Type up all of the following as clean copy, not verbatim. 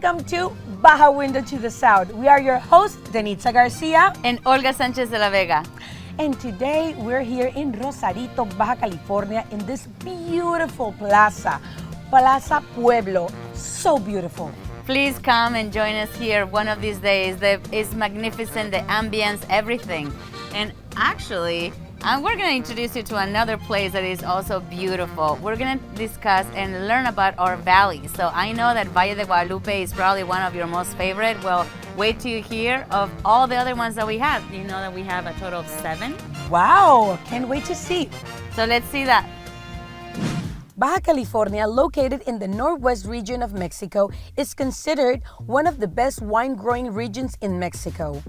welcome to Baja Window to the South. We are your hosts, Denisse Garcia and Olga Sanchez de la Vega. And today we're here in Rosarito, Baja California, in this beautiful plaza, Plaza Pueblo. So beautiful. Please come and join us here one of these days. It's magnificent, the ambience, everything. And actually, we're going to introduce you to another place that is also beautiful. We're going to discuss and learn about our valleys. So I know that Valle de Guadalupe is probably one of your most favorite. Well, wait till you hear of all the other ones that we have. You know that we have a total of 7. Wow, can't wait to see. So let's see that. Baja California, located in the northwest region of Mexico, is considered one of the best wine-growing regions in Mexico.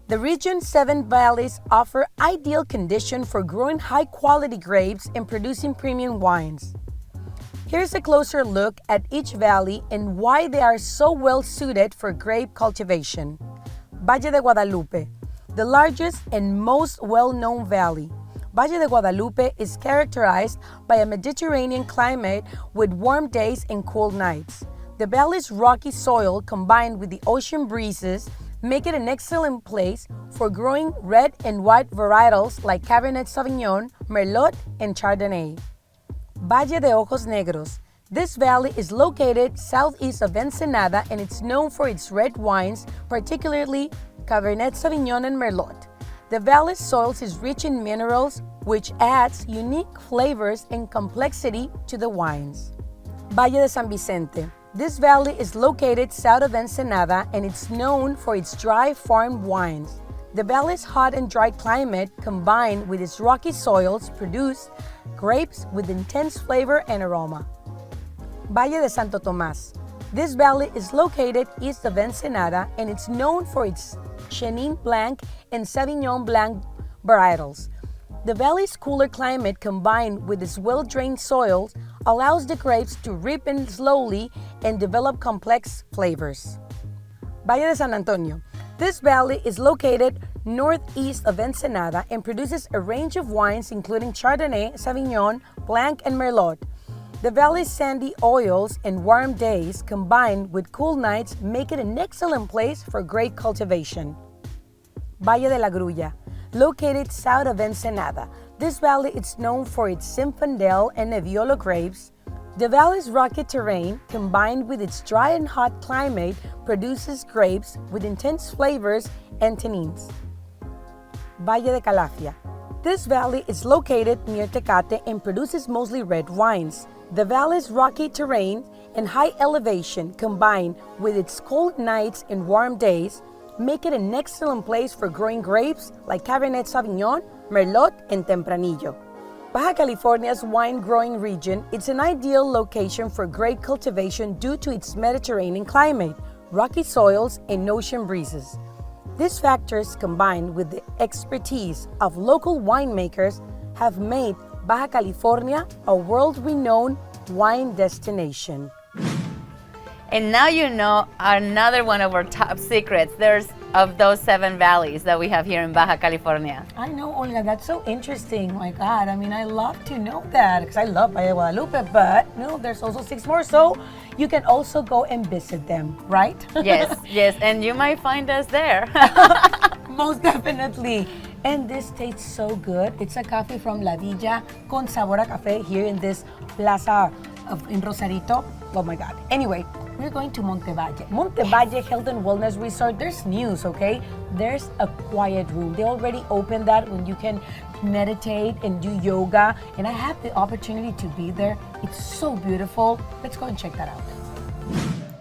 The region's 7 valleys offer ideal conditions for growing high-quality grapes and producing premium wines. Here's a closer look at each valley and why they are so well suited for grape cultivation. Valle de Guadalupe, the largest and most well-known valley. Valle de Guadalupe is characterized by a Mediterranean climate with warm days and cool nights. The valley's rocky soil combined with the ocean breezes make it an excellent place for growing red and white varietals like Cabernet Sauvignon, Merlot, and Chardonnay. Valle de Ojos Negros. This valley is located southeast of Ensenada and it's known for its red wines, particularly Cabernet Sauvignon and Merlot. The valley's soil is rich in minerals, which adds unique flavors and complexity to the wines. Valle de San Vicente. This valley is located south of Ensenada and it's known for its dry farmed wines. The valley's hot and dry climate combined with its rocky soils produce grapes with intense flavor and aroma. Valle de Santo Tomás. This valley is located east of Ensenada and it's known for its Chenin Blanc and Sauvignon Blanc varietals. The valley's cooler climate combined with its well-drained soils allows the grapes to ripen slowly and develop complex flavors. Valle de San Antonio. This valley is located northeast of Ensenada and produces a range of wines including Chardonnay, Sauvignon, Blanc, and Merlot. The valley's sandy oils and warm days combined with cool nights make it an excellent place for grape cultivation. Valle de la Grulla. Located south of Ensenada, this valley is known for its Zinfandel and Nebbiolo grapes. The valley's rocky terrain, combined with its dry and hot climate, produces grapes with intense flavors and tannins. Valle de Calafia. This valley is located near Tecate and produces mostly red wines. The valley's rocky terrain and high elevation, combined with its cold nights and warm days, make it an excellent place for growing grapes like Cabernet Sauvignon, Merlot, and Tempranillo. Baja California's wine-growing region is an ideal location for grape cultivation due to its Mediterranean climate, rocky soils, and ocean breezes. These factors, combined with the expertise of local winemakers, have made Baja California a world-renowned wine destination. And now you know another one of our top secrets. There's of those 7 valleys that we have here in Baja California. I know, Olga, that's so interesting. My God, I mean, I love to know that because I love Valle de Guadalupe, but there's also 6 more, so you can also go and visit them, right? Yes, and you might find us there. Most definitely. And this tastes so good. It's a coffee from La Villa con sabor a café here in this plaza in Rosarito. Oh my God. Anyway, we're going to Montevalle. Montevalle Health and Wellness Resort. There's news, okay? There's a quiet room. They already opened that when you can meditate and do yoga. And I had the opportunity to be there. It's so beautiful. Let's go and check that out.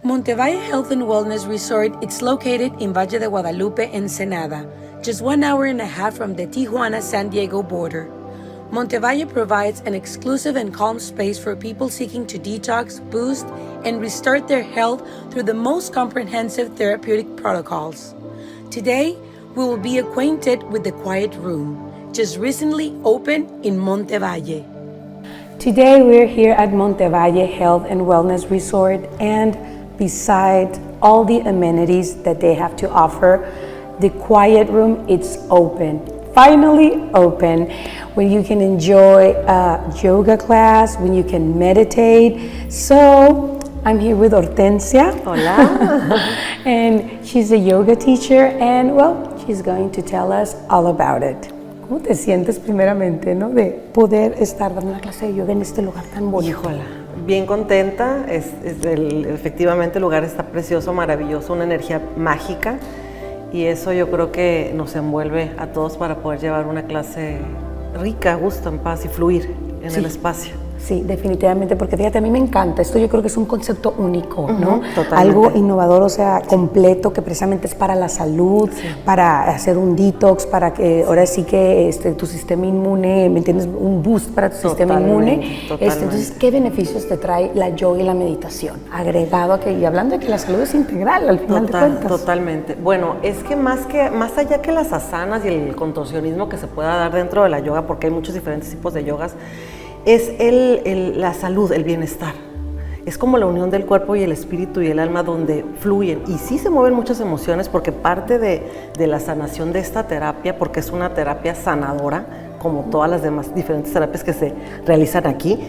Montevalle Health and Wellness Resort. It's located in Valle de Guadalupe, Ensenada, just 1 hour and a half from the Tijuana-San Diego border. Montevalle provides an exclusive and calm space for people seeking to detox, boost, and restart their health through the most comprehensive therapeutic protocols. Today, we will be acquainted with the Quiet Room, just recently opened in Montevalle. Today, we're here at Montevalle Health and Wellness Resort, and beside all the amenities that they have to offer, the Quiet Room, it's open. Finally open, when you can enjoy a yoga class, when you can meditate. So I'm here with Hortensia. Hola. And she's a yoga teacher and, well, she's going to tell us all about it. ¿Cómo te sientes primeramente, no, de poder estar dando una clase de yoga en este lugar tan bonito? Híjola, bien contenta. Efectivamente el lugar está precioso, maravilloso, una energía mágica. Y eso yo creo que nos envuelve a todos para poder llevar una clase rica, a gusto, en paz y fluir en el espacio. Sí, definitivamente, porque fíjate, a mí me encanta. Esto yo creo que es un concepto único, ¿no? Totalmente. Algo innovador, o sea, completo, que precisamente es para la salud, para hacer un detox, para que ahora sí que tu sistema inmune, ¿me entiendes? Un boost para tu sistema inmune. Entonces, ¿qué beneficios te trae la yoga y la meditación? Agregado a que, y hablando de que la salud es integral, al final de cuentas. Totalmente. Bueno, es que más allá que las asanas y el contorsionismo que se pueda dar dentro de la yoga, porque hay muchos diferentes tipos de yogas, es la salud, el bienestar. Es como la unión del cuerpo y el espíritu y el alma donde fluyen. Y sí se mueven muchas emociones porque parte de la sanación de esta terapia, porque es una terapia sanadora, como todas las demás diferentes terapias que se realizan aquí,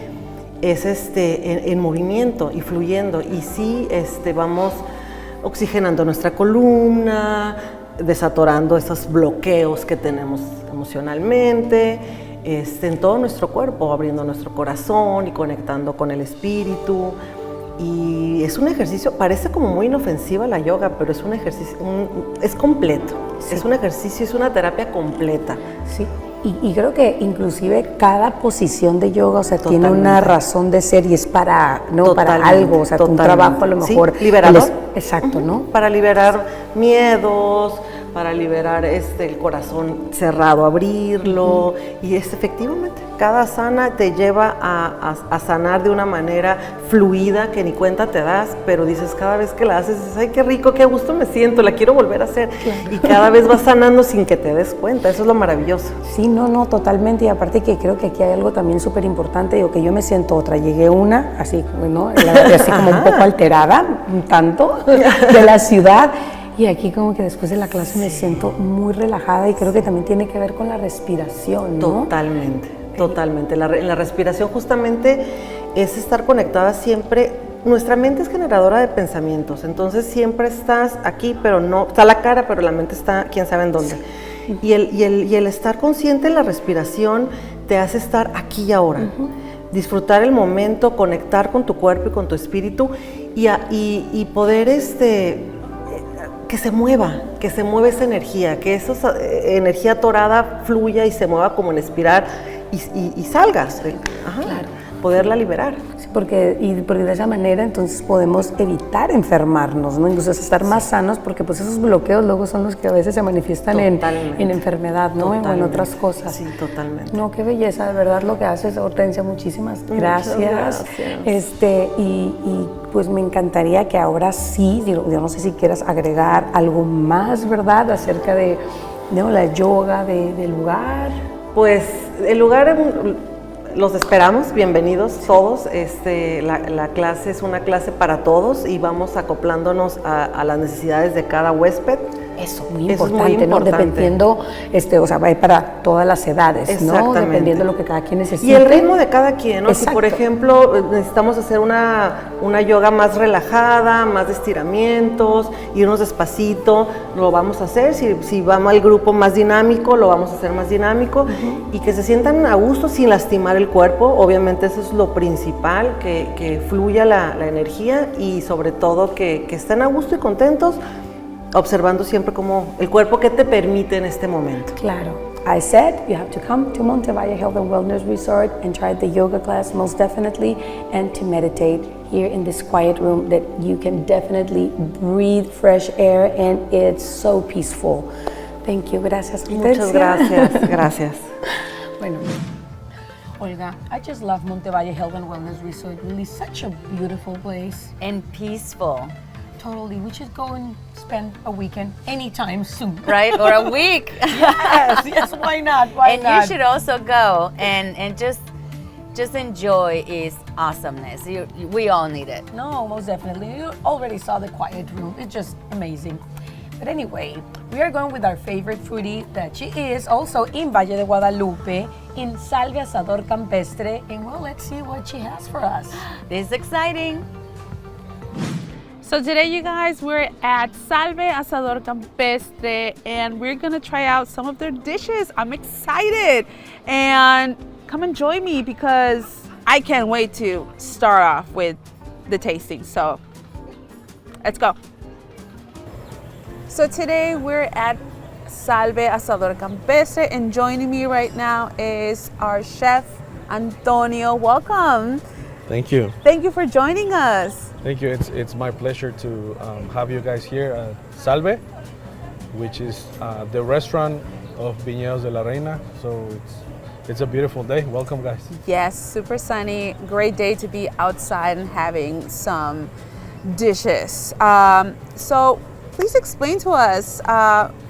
es en movimiento y fluyendo. Y sí vamos oxigenando nuestra columna, desatorando esos bloqueos que tenemos emocionalmente, en todo nuestro cuerpo, abriendo nuestro corazón y conectando con el espíritu. Y es un ejercicio, parece como muy inofensiva la yoga, pero es un ejercicio, es completo. Sí. Es un ejercicio, es una terapia completa. Sí. Y creo que inclusive cada posición de yoga, o sea, tiene una razón de ser y es para, ¿no? Para algo, o sea, un trabajo a lo mejor. Sí, liberador. Exacto, ¿no? Para liberar miedos, para liberar el corazón cerrado, abrirlo. Y efectivamente, cada asana te lleva a sanar de una manera fluida que ni cuenta te das, pero dices cada vez que la haces, dices, ay, qué rico, qué a gusto me siento, la quiero volver a hacer. Claro. Y cada vez vas sanando sin que te des cuenta, eso es lo maravilloso. Sí, no, totalmente. Y aparte que creo que aquí hay algo también súper importante, digo que yo me siento otra, llegué así, ¿no? Así como un poco alterada, un tanto, de la ciudad. Y aquí como que después de la clase me siento muy relajada y creo que también tiene que ver con la respiración, ¿no? Totalmente. En la respiración justamente es estar conectada siempre. Nuestra mente es generadora de pensamientos, entonces siempre estás aquí, pero no, está la cara, pero la mente está quién sabe en dónde. Sí. Y el estar consciente en la respiración te hace estar aquí y ahora. Disfrutar el momento, conectar con tu cuerpo y con tu espíritu y poder que se mueva esa energía, que esa energía atorada fluya y se mueva como en espiral y salgas, claro. Poderla liberar. Sí, porque de esa manera entonces podemos evitar enfermarnos, ¿no? Incluso estar más sanos, porque pues esos bloqueos luego son los que a veces se manifiestan en enfermedad, ¿no? O en otras cosas. Sí, totalmente. No, qué belleza, de verdad lo que haces, Hortensia, muchísimas gracias. Muchas gracias. Y pues me encantaría que ahora sí, yo no sé si quieras agregar algo más, ¿verdad? Acerca de la yoga, del lugar. Pues el lugar, los esperamos, bienvenidos todos. La clase es una clase para todos y vamos acoplándonos a las necesidades de cada huésped. Eso, muy importante, ¿no? Dependiendo, o sea, va para todas las edades, ¿no? Dependiendo de lo que cada quien necesite. Y el ritmo de cada quien, ¿no? Exacto. Si, por ejemplo, necesitamos hacer una yoga más relajada, más de estiramientos, irnos despacito, lo vamos a hacer. Si vamos al grupo más dinámico, lo vamos a hacer más dinámico. Y que se sientan a gusto sin lastimar el cuerpo. Obviamente eso es lo principal, que fluya la energía y sobre todo que estén a gusto y contentos, observando siempre como el cuerpo que te permite en este momento. Claro. I said you have to come to Montevalle Health Wellness Resort and try the yoga class most definitely, and to meditate here in this quiet room that you can definitely breathe fresh air and it's so peaceful. Thank you. Gracias. Muchas gracias. Gracias. Bueno. Olga, I just love Montevalle Health and Wellness Resort. Really such a beautiful place. And peaceful. Totally. We should go and spend a weekend anytime soon. Right? Or a week. Yes, why not? Why not? And you should also go and just enjoy its awesomeness. We all need it. No, most definitely. You already saw the quiet room. It's just amazing. But anyway, we are going with our favorite foodie that she is also in Valle de Guadalupe, in Salve Asador Campestre. And well, let's see what she has for us. This is exciting. So today, you guys, we're at Salve Asador Campestre, and we're gonna try out some of their dishes. I'm excited, and come and join me because I can't wait to start off with the tasting. So let's go. So today we're at Salve Asador Campestre, and joining me right now is our chef, Antonio. Welcome. Thank you. Thank you for joining us. Thank you. It's my pleasure to have you guys here at Salve, which is the restaurant of Viñedos de la Reina. So it's a beautiful day. Welcome, guys. Yes, super sunny. Great day to be outside and having some dishes. So please explain to us,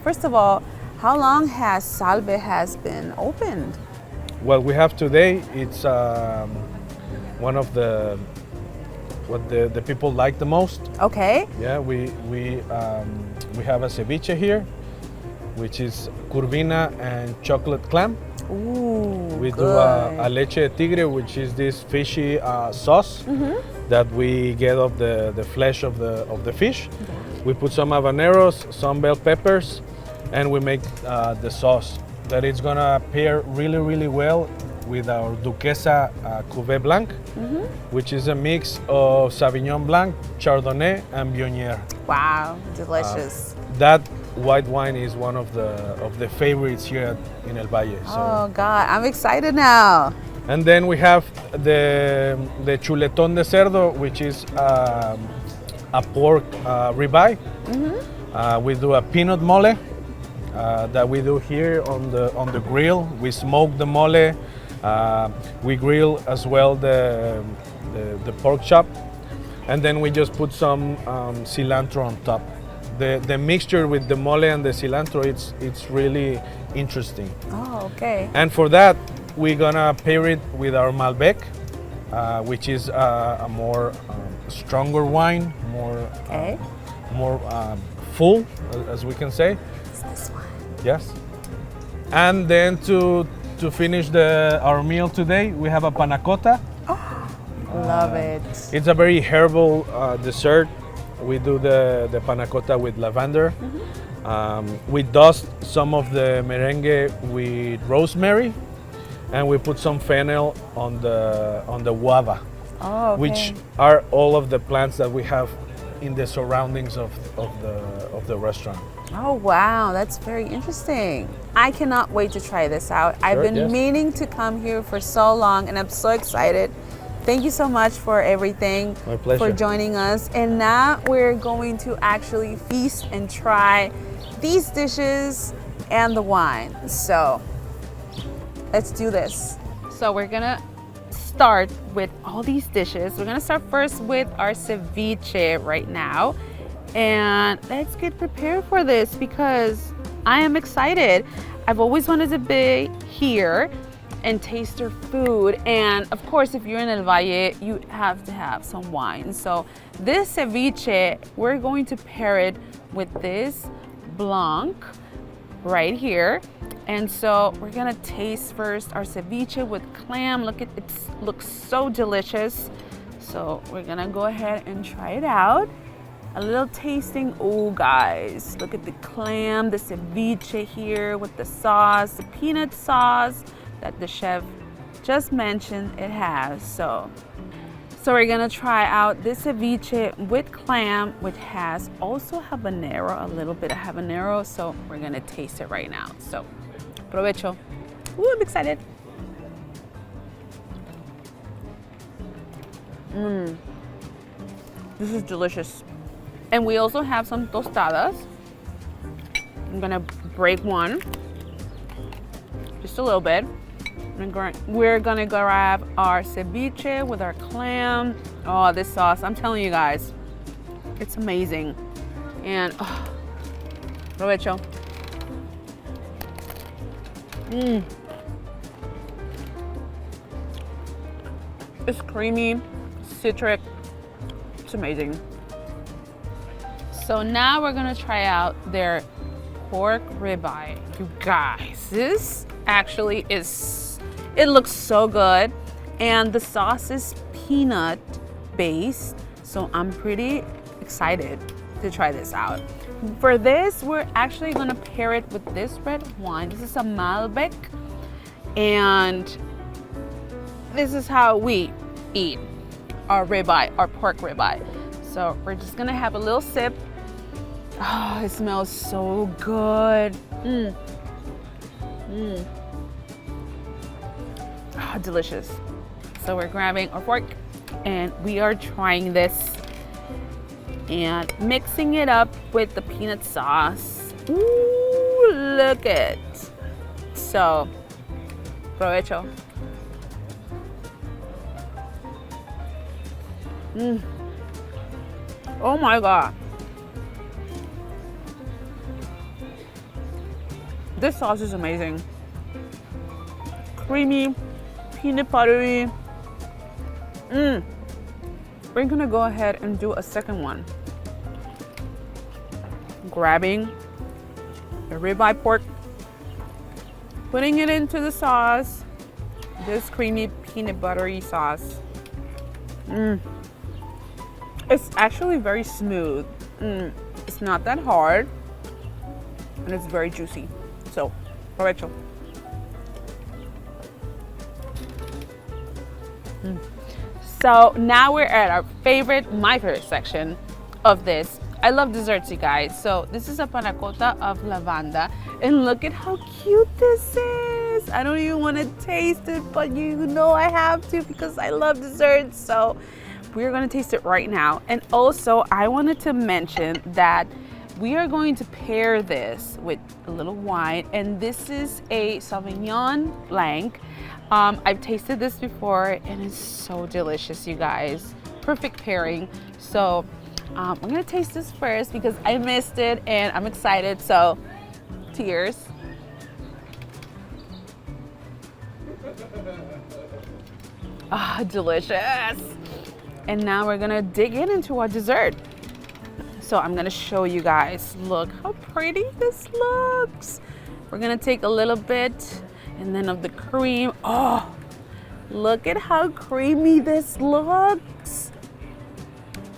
first of all, how long has Salve has been opened? Well, we have today. It's one of what the people like the most. Okay. Yeah, we have a ceviche here, which is curvina and chocolate clam. Ooh, We good. do a leche de tigre, which is this fishy sauce that we get of the flesh of the fish. We put some habaneros, some bell peppers, and we make the sauce that it's gonna pair really, really well with our Duquesa Cuvée Blanc, which is a mix of Sauvignon Blanc, Chardonnay, and Viognier. Wow, delicious. That white wine is one of the favorites here in El Valle. So. Oh God, I'm excited now. And then we have the chuletón de cerdo, which is a pork ribeye. We do a peanut mole that we do here on the grill. We smoke the mole. We grill as well the pork chop, and then we just put some cilantro on top. The mixture with the mole and the cilantro, it's really interesting. Oh, okay. And for that, we're gonna pair it with our Malbec, which is a more stronger wine, more full, as we can say. It's this one. Yes. And then to finish our meal today, we have a panna cotta. Love it. It's a very herbal dessert. We do the panna cotta with lavender. We dust some of the merengue with rosemary, and we put some fennel on the guava, Oh, okay. which are all of the plants that we have in the surroundings of the restaurant. Oh wow, that's very interesting. I cannot wait to try this out. I've been yes. meaning to come here for so long, and I'm so excited. Thank you so much for everything. My pleasure. For joining us. And now we're going to actually feast and try these dishes and the wine. So let's do this. So we're gonna start with all these dishes. We're gonna start first with our ceviche right now. And let's get prepared for this because I am excited. I've always wanted to be here and taste their food. And of course, if you're in El Valle, you have to have some wine. So this ceviche, we're going to pair it with this Blanc right here. And so we're gonna taste first our ceviche with clam. Look at it, looks so delicious. So we're gonna go ahead and try it out. A little tasting. Oh guys, look at the clam, the ceviche here with the sauce, the peanut sauce that the chef just mentioned it has. So we're gonna try out this ceviche with clam, which has also habanero, a little bit of habanero. So we're gonna taste it right now. So provecho. Ooh, I'm excited. This is delicious. And we also have some tostadas. I'm gonna break one, just a little bit. We're gonna grab our ceviche with our clam. Oh, this sauce, I'm telling you guys, it's amazing. And provecho. It's creamy, citric, it's amazing. So now we're gonna try out their pork ribeye. You guys, this actually it looks so good. And the sauce is peanut based. So I'm pretty excited to try this out. For this, we're actually gonna pair it with this red wine. This is a Malbec, and this is how we eat our ribeye, our pork ribeye. So we're just gonna have a little sip. Oh, it smells so good. Oh, delicious. So we're grabbing our fork and we are trying this and mixing it up with the peanut sauce. Ooh, look it. So, provecho. Oh my God. This sauce is amazing. Creamy, peanut buttery. We're gonna go ahead and do a second one. Grabbing the ribeye pork, putting it into the sauce, this creamy peanut buttery sauce. It's actually very smooth. It's not that hard, and it's very juicy. So, provecho. So now we're at our my favorite section of this. I love desserts, you guys. So this is a panna cotta of lavanda, and look at how cute this is. I don't even want to taste it, but you know I have to because I love desserts. So we're gonna taste it right now. And also I wanted to mention that we are going to pair this with a little wine, and this is a Sauvignon Blanc. I've tasted this before and it's so delicious, you guys. Perfect pairing. So I'm gonna taste this first because I missed it and I'm excited. So cheers. Ah, delicious. And now we're gonna dig into our dessert. So I'm gonna show you guys, look how pretty this looks. We're gonna take a little bit and then of the cream. Oh, look at how creamy this looks.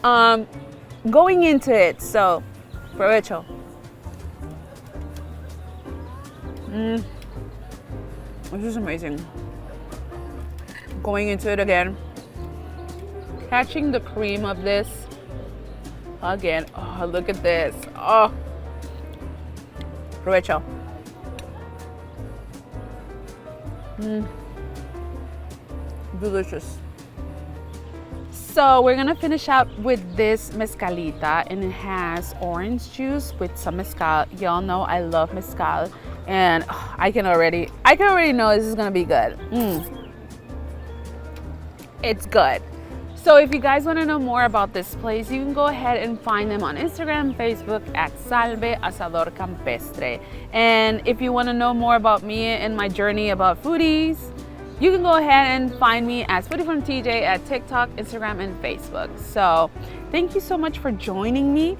Going into it, so provecho. This is amazing. Going into it again, catching the cream of this again. Oh, look at this. Oh, provecho. Delicious. So we're gonna finish up with this mezcalita, and it has orange juice with some mezcal. Y'all know I love mezcal, and I can already know this is gonna be good. It's good. So if you guys want to know more about this place, you can go ahead and find them on Instagram, Facebook at Salve Asador Campestre. And if you want to know more about me and my journey about foodies, you can go ahead and find me as Foodiefromtj at TikTok, Instagram, and Facebook. So thank you so much for joining me.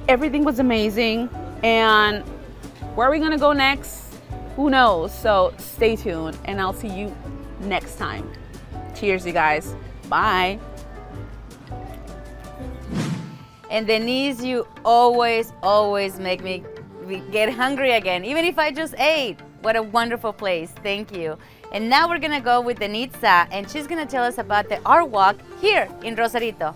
Everything was amazing. And where are we going to go next? Who knows? So stay tuned and I'll see you next time. Cheers, you guys. Bye. And Denisse, you always make me get hungry again, even if I just ate. What a wonderful place. Thank you. And now we're gonna go with Denisse, and she's gonna tell us about the art walk here in Rosarito.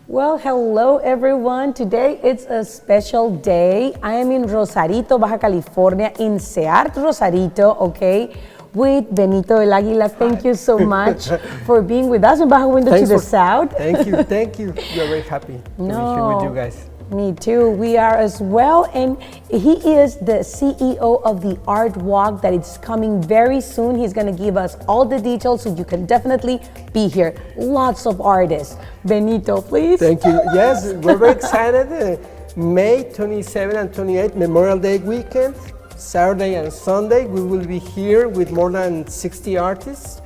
Well, hello everyone. Today it's a special day. I am in Rosarito, Baja California, in Art Rosarito, okay, with Benito del Aguila. Thank you so much for being with us in Baja Window to the South. Thank you. We are very happy to be here with you guys. Me too. We are as well. And he is the CEO of the Art Walk that is coming very soon. He's going to give us all the details so you can definitely be here. Lots of artists. Benito, please. Thank you. Yes, we're very excited. May 27 and 28, Memorial Day weekend, Saturday and Sunday. We will be here with more than 60 artists.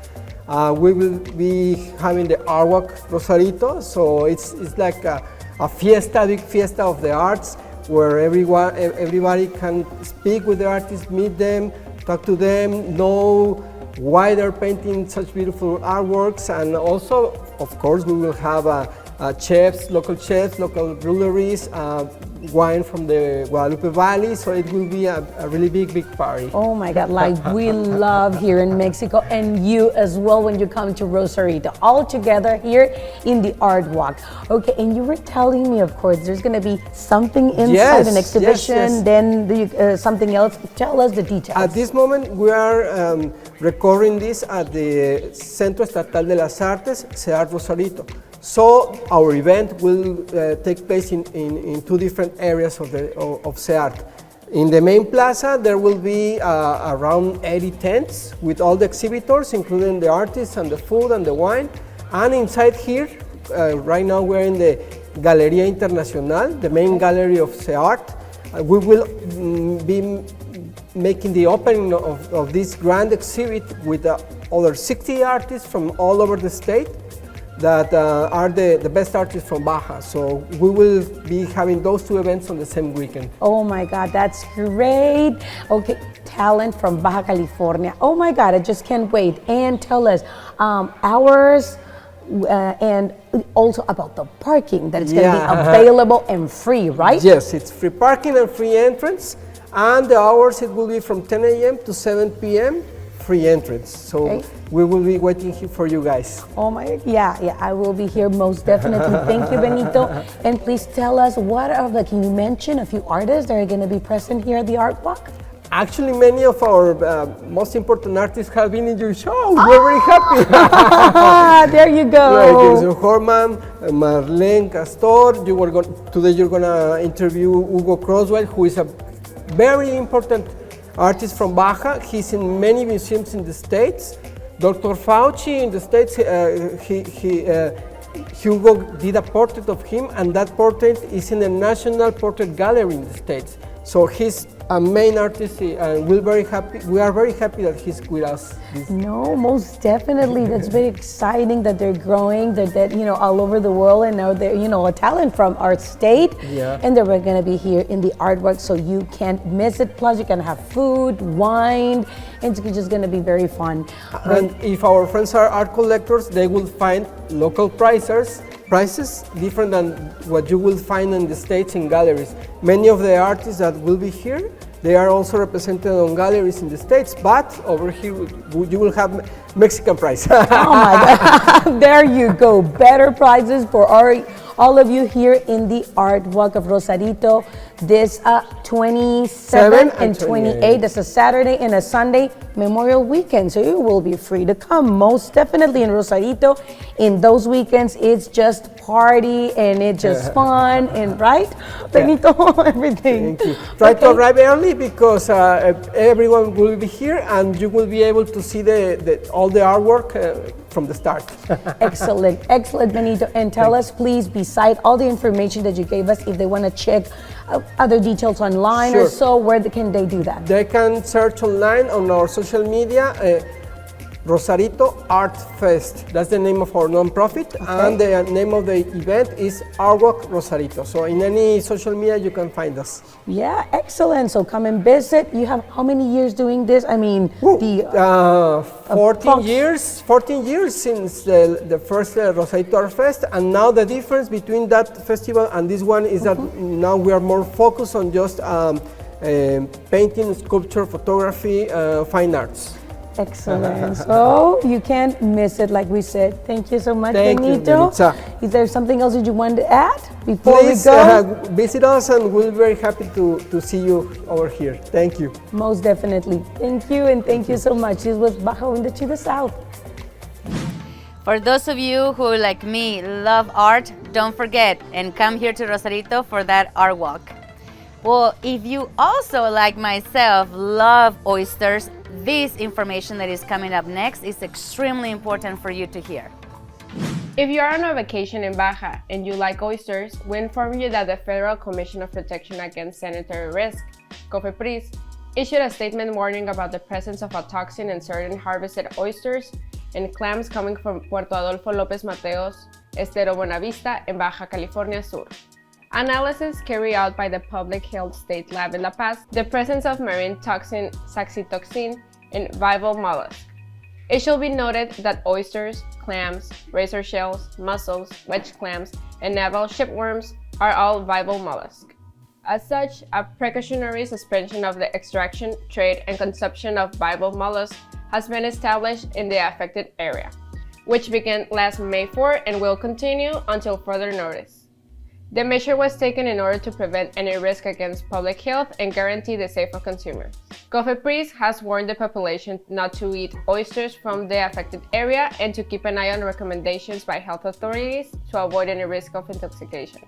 We will be having the Artwalk Rosarito. So it's like a fiesta, big fiesta of the arts, where everybody can speak with the artists, meet them, talk to them, know why they're painting such beautiful artworks. And also, of course, we will have chefs, local breweries, wine from the Guadalupe Valley, so it will be a really big party. Oh my God, like we love here in Mexico, and you as well when you come to Rosarito, all together here in the Artwalk. Okay, and you were telling me, of course, there's going to be something inside, an exhibition, then something else. Tell us the details. At this moment, we are recording this at the Centro Estatal de las Artes, CEART Rosarito. So our event will take place in two different areas of CEART. In the main plaza, there will be around 80 tents with all the exhibitors, including the artists and the food and the wine. And inside here, right now we're in the Galería Internacional, the main gallery of CEART. We will be making the opening of this grand exhibit with over 60 artists from all over the state that are the best artists from Baja. So we will be having those two events on the same weekend. Oh my God, that's great. Okay, talent from Baja California. Oh my God, I just can't wait. And tell us hours and also about the parking, that it's going to be available and free, right? Yes, it's free parking and free entrance. And the hours, it will be from 10 a.m. to 7 p.m. free entrance. So we will be waiting here for you guys. Oh my, yeah, I will be here most definitely. Thank you, Benito. And please tell us can you mention a few artists that are going to be present here at the Artwalk? Actually, many of our most important artists have been in your show. We're very happy. There you go. Jason Horman, Marlene Castor. Today you're going to interview Hugo Croswell, who is a very important artist from Baja. He's in many museums in the States. Dr. Fauci in the States, Hugo did a portrait of him, and that portrait is in the National Portrait Gallery in the States. So he's a main artist, and we are very happy that he's with us. No, most definitely. That's very exciting that they're growing, that all over the world, and now they're a talent from our state, and they're going to be here in the Artwork, so you can't miss it. Plus, you can have food, wine, and it's just going to be very fun. And if our friends are art collectors, they will find local prices different than what you will find in the States in galleries. Many of the artists that will be here, they are also represented on galleries in the States, but over here you will have Mexican price. Oh my God, there you go. Better prices for all of you here in the Artwalk of Rosarito this 27 and 28. That's a Saturday and a Sunday Memorial Weekend. So you will be free to come. Most definitely in Rosarito. In those weekends, it's just party and it's just fun and Benito, everything. Thank you. Try to arrive early because everyone will be here and you will be able to see all the artwork from the start. Excellent, Benito. And tell us, please, beside all the information that you gave us, if they want to check other details online or so, where can they do that? They can search online on our social media, Rosarito Art Fest. That's the name of our nonprofit, and the name of the event is Artwalk Rosarito. So in any social media, you can find us. Yeah, excellent. So come and visit. You have how many years doing this? I mean, 14 years since the first Rosarito Art Fest, and now the difference between that festival and this one is that now we are more focused on just painting, sculpture, photography, fine arts. Excellent. So you can't miss it, like we said. Thank you so much, Benito. Is there something else that you want to add before we go? Visit us and we'll be very happy to see you over here. Thank you. Most definitely. Thank you, and thank you so much. This was Baja Window to the South. For those of you who, like me, love art, don't forget and come here to Rosarito for that art walk. Well, if you also, like myself, love oysters, this information that is coming up next is extremely important for you to hear. If you are on a vacation in Baja and you like oysters, we inform you that the Federal Commission of Protection Against Sanitary Risk, COFEPRIS, issued a statement warning about the presence of a toxin in certain harvested oysters and clams coming from Puerto Adolfo López Mateos, Estero Buenavista, in Baja California Sur. Analysis carried out by the Public Health State Lab in La Paz, the presence of marine toxin saxitoxin in viable mollusks. It should be noted that oysters, clams, razor shells, mussels, wedge clams, and navel shipworms are all viable mollusks. As such, a precautionary suspension of the extraction, trade, and consumption of viable mollusks has been established in the affected area, which began last May 4 and will continue until further notice. The measure was taken in order to prevent any risk against public health and guarantee the safety of consumers. COFEPRIS has warned the population not to eat oysters from the affected area and to keep an eye on recommendations by health authorities to avoid any risk of intoxication.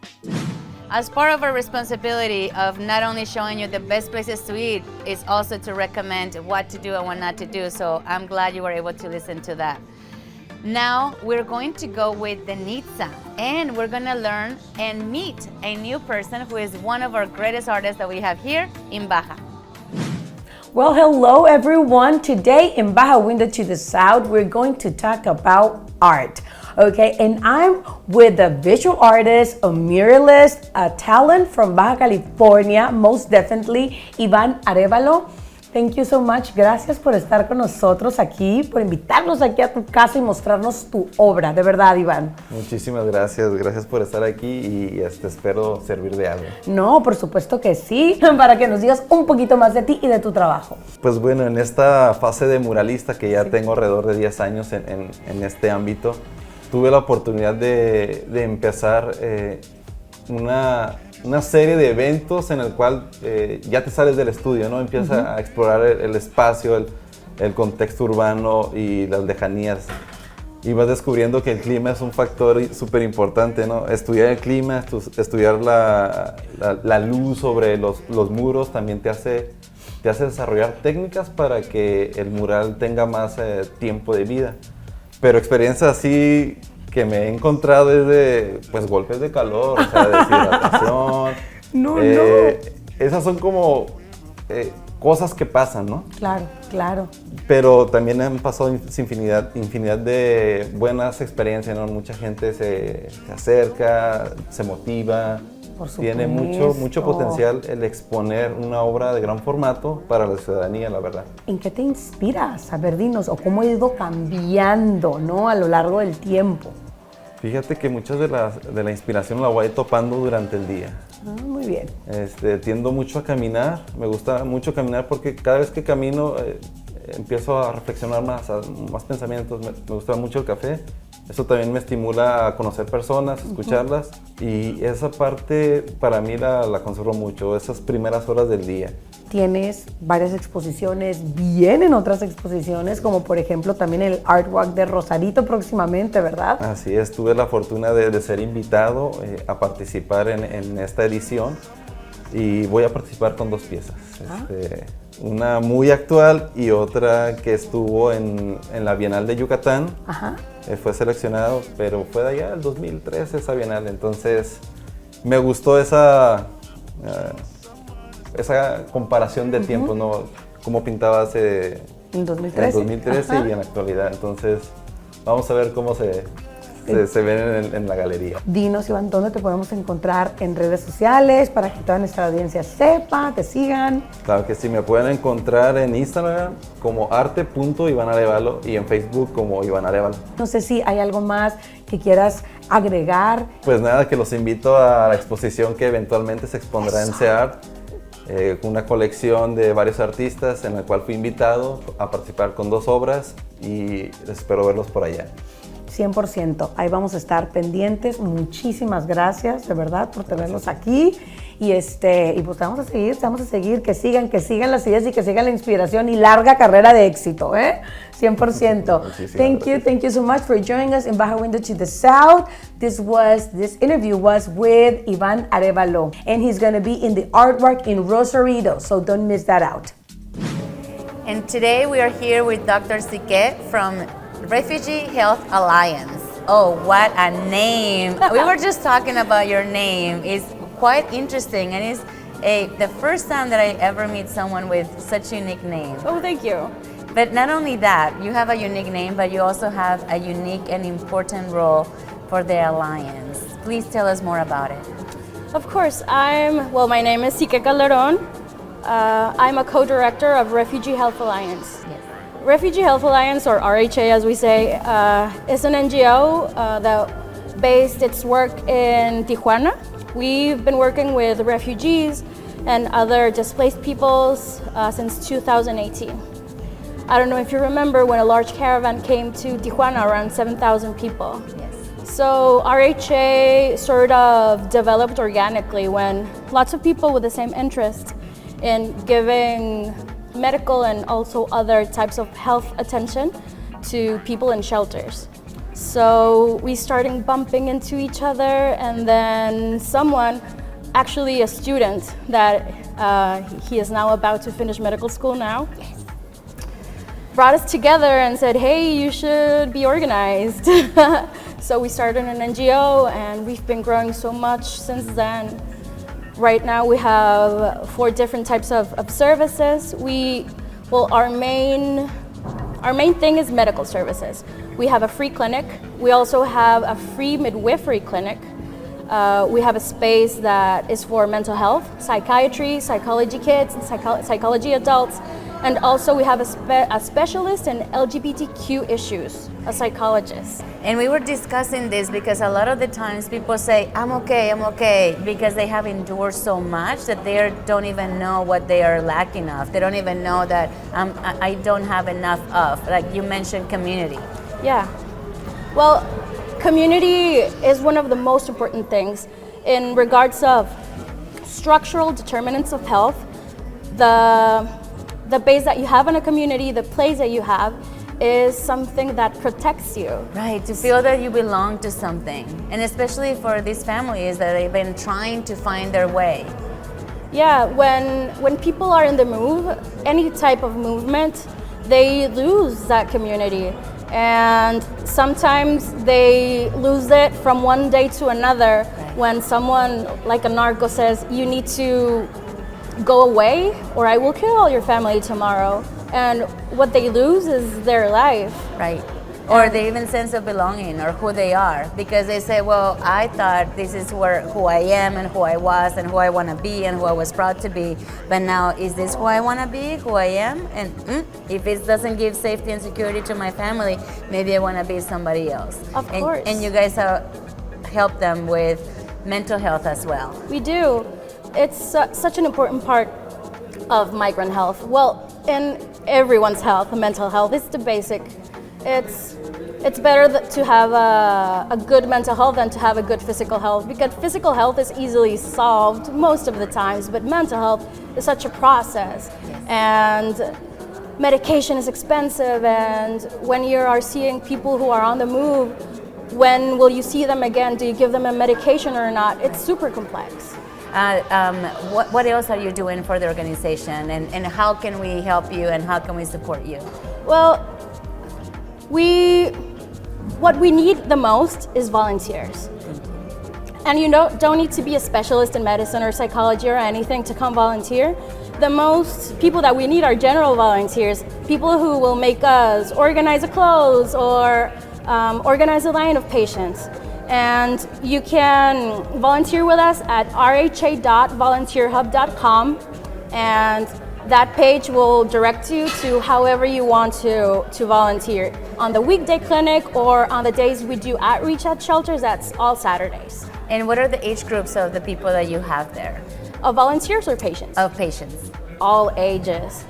As part of our responsibility of not only showing you the best places to eat, is also to recommend what to do and what not to do. So I'm glad you were able to listen to that. Now we're going to go with Denisse, and we're gonna learn and meet a new person who is one of our greatest artists that we have here in Baja. Well, hello everyone. Today in Baja Window to the South, we're going to talk about art. Okay, and I'm with a visual artist, a muralist, a talent from Baja California, most definitely, Iván Arevalo. Thank you so much. Gracias por estar con nosotros aquí, por invitarnos aquí a tu casa y mostrarnos tu obra. De verdad, Iván. Muchísimas gracias. Gracias por estar aquí y espero servir de algo. No, por supuesto que sí, para que nos digas un poquito más de ti y de tu trabajo. Pues bueno, en esta fase de muralista que ya tengo alrededor de 10 años en este ámbito, tuve la oportunidad de empezar una serie de eventos en el cual ya te sales del estudio, ¿no? Empiezas a explorar el espacio, el contexto urbano y las lejanías. Y vas descubriendo que el clima es un factor súper importante, ¿no? Estudiar el clima, estudiar la luz sobre los muros también te hace desarrollar técnicas para que el mural tenga más tiempo de vida. Pero experiencias así que me he encontrado es de pues golpes de calor, o sea, deshidratación. No. Esas son como cosas que pasan, ¿no? Claro, claro. Pero también han pasado infinidad de buenas experiencias, ¿no? Mucha gente se acerca, se motiva. Por supuesto. Tiene mucho potencial el exponer una obra de gran formato para la ciudadanía, la verdad. ¿En qué te inspiras? A ver, dinos, o cómo ha ido cambiando, ¿no? A lo largo del tiempo. Fíjate que muchas de la inspiración la voy topando durante el día. Muy bien. Tiendo mucho a caminar, me gusta mucho caminar porque cada vez que camino empiezo a reflexionar más pensamientos, me gusta mucho el café. Eso también me estimula a conocer personas, escucharlas, y esa parte para mí la conservo mucho, esas primeras horas del día. Tienes varias exposiciones, vienen otras exposiciones, como por ejemplo también el Artwalk de Rosarito próximamente, ¿verdad? Así es, tuve la fortuna de ser invitado a participar en esta edición y voy a participar con 2 piezas. Una muy actual y otra que estuvo en la Bienal de Yucatán. Ajá. Fue seleccionado, pero fue de allá del 2013 esa Bienal, entonces me gustó esa comparación de tiempo, ¿no? Cómo pintaba hace en 2013 y en la actualidad, entonces vamos a ver cómo se ven en la galería. Dinos, Iván, ¿dónde te podemos encontrar en redes sociales para que toda nuestra audiencia sepa, te sigan? Claro que sí, me pueden encontrar en Instagram como arte.ivanarevalo y en Facebook como Iván Arevalo. No sé si hay algo más que quieras agregar. Pues nada, que los invito a la exposición que eventualmente se expondrá en CEART, una colección de varios artistas en la cual fui invitado a participar con 2 obras y espero verlos por allá. 100%, ahí vamos a estar pendientes. Muchísimas gracias, de verdad, por tenerlos aquí. Y pues vamos a seguir, que sigan las ideas y que sigan la inspiración y larga carrera de éxito, ¿eh? 100%. Thank you so much for joining us in Baja Window to the South. This interview was with Iván Arevalo, and he's going to be in the Artwalk in Rosarito, so don't miss that out. And today we are here with Dr. Psyche from Refugee Health Alliance. Oh, what a name. We were just talking about your name. It's quite interesting, and it's the first time that I ever meet someone with such a unique name. Oh, thank you. But not only that, you have a unique name, but you also have a unique and important role for the Alliance. Please tell us more about it. Of course, my name is Psyche Calderon. I'm a co-director of Refugee Health Alliance. Yes. Refugee Health Alliance, or RHA as we say, is an NGO that based its work in Tijuana. We've been working with refugees and other displaced peoples since 2018. I don't know if you remember when a large caravan came to Tijuana, around 7,000 people. Yes. So RHA sort of developed organically when lots of people with the same interest in giving medical and also other types of health attention to people in shelters. So we started bumping into each other, and then someone, actually a student that he is now about to finish medical school now, brought us together and said, hey, you should be organized. So we started an NGO, and we've been growing so much since then. Right now we have 4 different types of services. Our main thing is medical services. We have a free clinic. We also have a free midwifery clinic. We have a space that is for mental health, psychiatry, psychology kids, and psychology adults. And also we have a specialist in LGBTQ issues, a psychologist. And we were discussing this because a lot of the times people say, I'm okay, because they have endured so much that they don't even know what they are lacking of. They don't even know that I don't have enough of, like you mentioned, community. Yeah. Well, community is one of the most important things in regards of structural determinants of health. The base that you have in a community, the place that you have, is something that protects you. Right, to feel that you belong to something. And especially for these families that they've been trying to find their way. Yeah, when people are in the move, any type of movement, they lose that community. And sometimes they lose it from one day to another. Right. When someone like a narco says, you need to go away or I will kill all your family tomorrow. And what they lose is their life. Right. Or the even sense of belonging or who they are, because they say, well, I thought this is who I am and who I was and who I want to be and who I was proud to be. But now, is this who I want to be, who I am? And if it doesn't give safety and security to my family, maybe I want to be somebody else. Of course. And you guys help them with mental health as well. We do. It's such an important part of migrant health. Well, in everyone's health, mental health is the basic. It's better to have a good mental health than to have a good physical health, because physical health is easily solved most of the times, but mental health is such a process. Yes. And medication is expensive, and when you are seeing people who are on the move, when will you see them again? Do you give them a medication or not? It's super complex. What else are you doing for the organization, and how can we help you and how can we support you? Well, what we need the most is volunteers. And you don't need to be a specialist in medicine or psychology or anything to come volunteer. The most people that we need are general volunteers, people who will make us organize the clothes or organize a line of patients. And you can volunteer with us at rha.volunteerhub.com, and that page will direct you to however you want to volunteer. On the weekday clinic or on the days we do outreach at shelters, that's all Saturdays. And what are the age groups of the people that you have there? Of volunteers or patients? Of patients. All ages.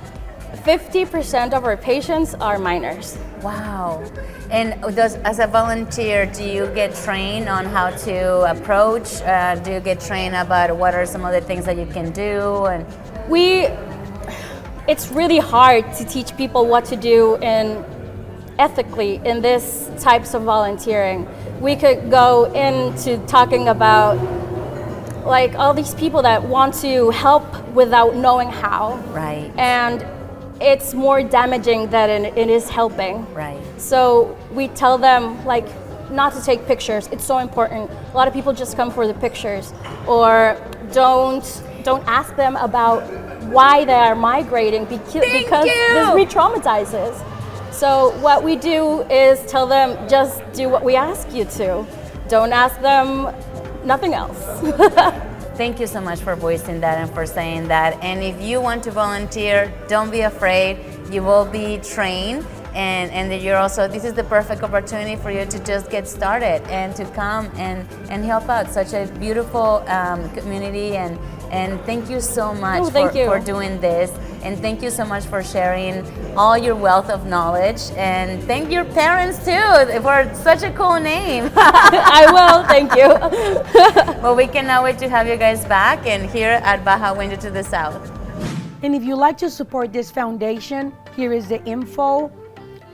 50% of our patients are minors. Wow. And as a volunteer, do you get trained on how to approach? Do you get trained about what are some of the things that you can do? And it's really hard to teach people what to do ethically in this types of volunteering. We could go into talking about like all these people that want to help without knowing how. Right. And it's more damaging than it is helping. Right. So we tell them like not to take pictures. It's so important. A lot of people just come for the pictures, or don't ask them about why they are migrating because this re-traumatizes. So what we do is tell them just do what we ask you to. Don't ask them nothing else. Thank you so much for voicing that and for saying that. And if you want to volunteer, don't be afraid. you will be trained, and that you're also, this is the perfect opportunity for you to just get started and to come and help out such a beautiful community. And thank you so much for doing this, and thank you so much for sharing all your wealth of knowledge, and thank your parents too for such a cool name. I will, thank you. Well, we cannot wait to have you guys back and here at Baja Window to the South. And if you'd like to support this foundation, here is the info.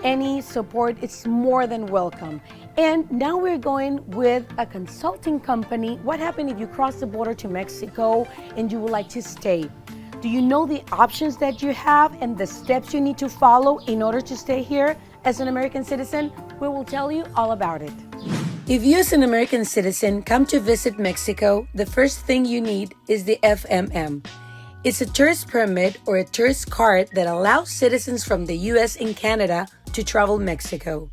Any support is more than welcome. And now we're going with a consulting company. What happens if you cross the border to Mexico and you would like to stay? Do you know the options that you have and the steps you need to follow in order to stay here as an American citizen? We will tell you all about it. If you as an American citizen come to visit Mexico, the first thing you need is the FMM. It's a tourist permit or a tourist card that allows citizens from the US and Canada to travel Mexico.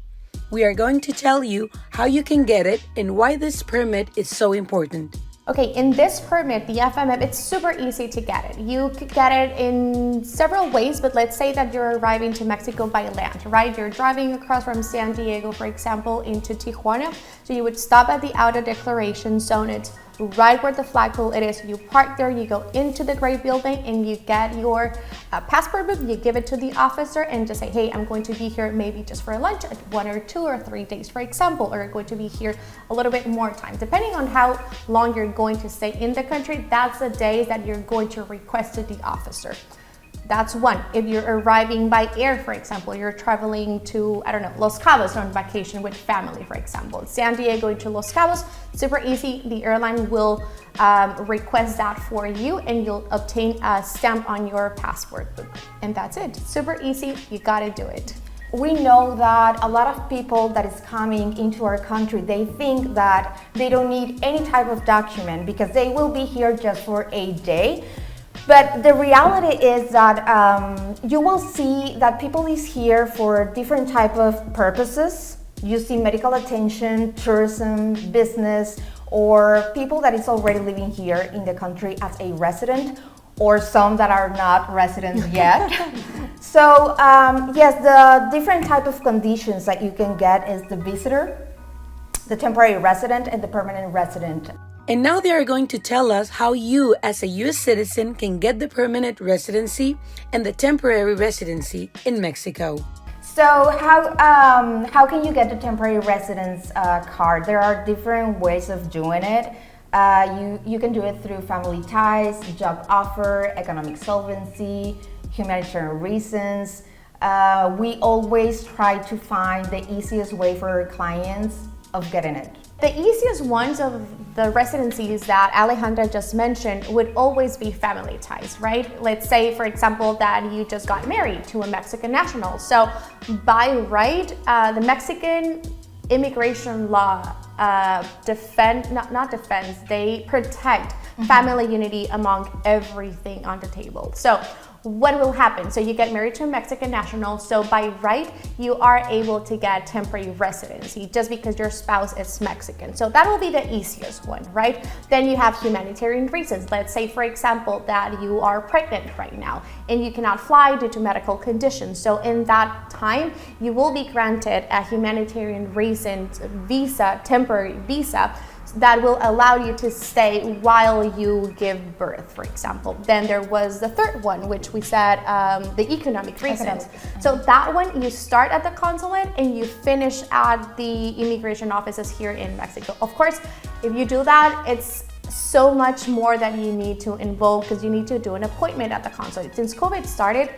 We are going to tell you how you can get it and why this permit is so important. Okay, in this permit, the FMM, it's super easy to get it. You could get it in several ways, but let's say that you're arriving to Mexico by land, right? You're driving across from San Diego, for example, into Tijuana. So you would stop at the auto declaration zone. It's right where the flagpole it is. You park there, you go into the gray building, and you get your passport book. You give it to the officer and just say, hey, I'm going to be here maybe just for lunch, 1 or 2 or 3 days, for example, or going to be here a little bit more time. Depending on how long you're going to stay in the country, that's the days that you're going to request to the officer. That's one. If you're arriving by air, for example, you're traveling to, I don't know, Los Cabos on vacation with family, for example. San Diego to Los Cabos, super easy. The airline will request that for you, and you'll obtain a stamp on your passport book. And that's it. Super easy. You gotta do it. We know that a lot of people that is coming into our country, they think that they don't need any type of document because they will be here just for a day. But the reality is that you will see that people is here for different type of purposes. You see medical attention, tourism, business, or people that is already living here in the country as a resident, or some that are not residents yet. So yes, the different type of conditions that you can get is the visitor, the temporary resident, and the permanent resident. And now they are going to tell us how you as a US citizen can get the permanent residency and the temporary residency in Mexico. So how can you get the temporary residence card? There are different ways of doing it. You can do it through family ties, job offer, economic solvency, humanitarian reasons. We always try to find the easiest way for our clients of getting it. The easiest ones of the residencies that Alejandra just mentioned would always be family ties, right? Let's say, for example, that you just got married to a Mexican national. So by right, the Mexican immigration law they protect family unity among everything on the table. So what will happen? So you get married to a Mexican national, so by right, you are able to get temporary residency just because your spouse is Mexican. So that will be the easiest one, right? Then you have humanitarian reasons. Let's say, for example, that you are pregnant right now and you cannot fly due to medical conditions. So in that time, you will be granted a humanitarian reason visa, temporary visa, that will allow you to stay while you give birth, for example. Then there was the third one, which we said the economic reasons. So that one, you start at the consulate and you finish at the immigration offices here in Mexico. Of course, if you do that, it's so much more that you need to involve because you need to do an appointment at the consulate. Since COVID started,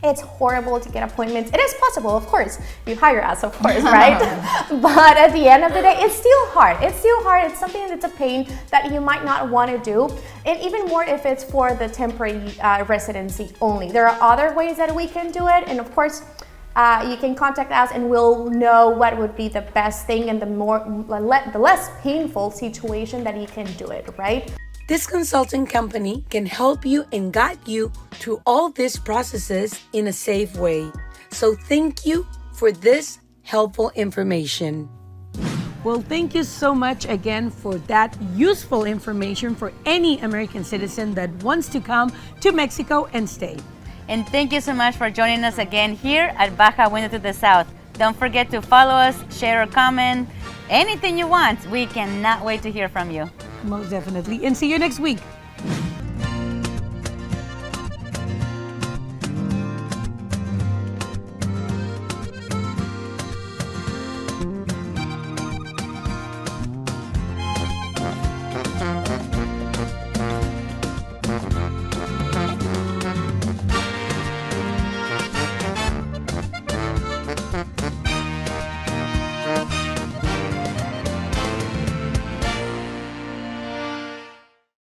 it's horrible to get appointments. It is possible, of course. You hire us, of course, right? But at the end of the day, it's still hard. It's still hard. It's something that's a pain that you might not want to do. And even more if it's for the temporary residency only. There are other ways that we can do it. And of course, you can contact us and we'll know what would be the best thing and the less painful situation that you can do it, right? This consulting company can help you and guide you through all these processes in a safe way. So thank you for this helpful information. Well, thank you so much again for that useful information for any American citizen that wants to come to Mexico and stay. And thank you so much for joining us again here at Baja Window to the South. Don't forget to follow us, share or comment, anything you want. We cannot wait to hear from you. Most definitely. And see you next week.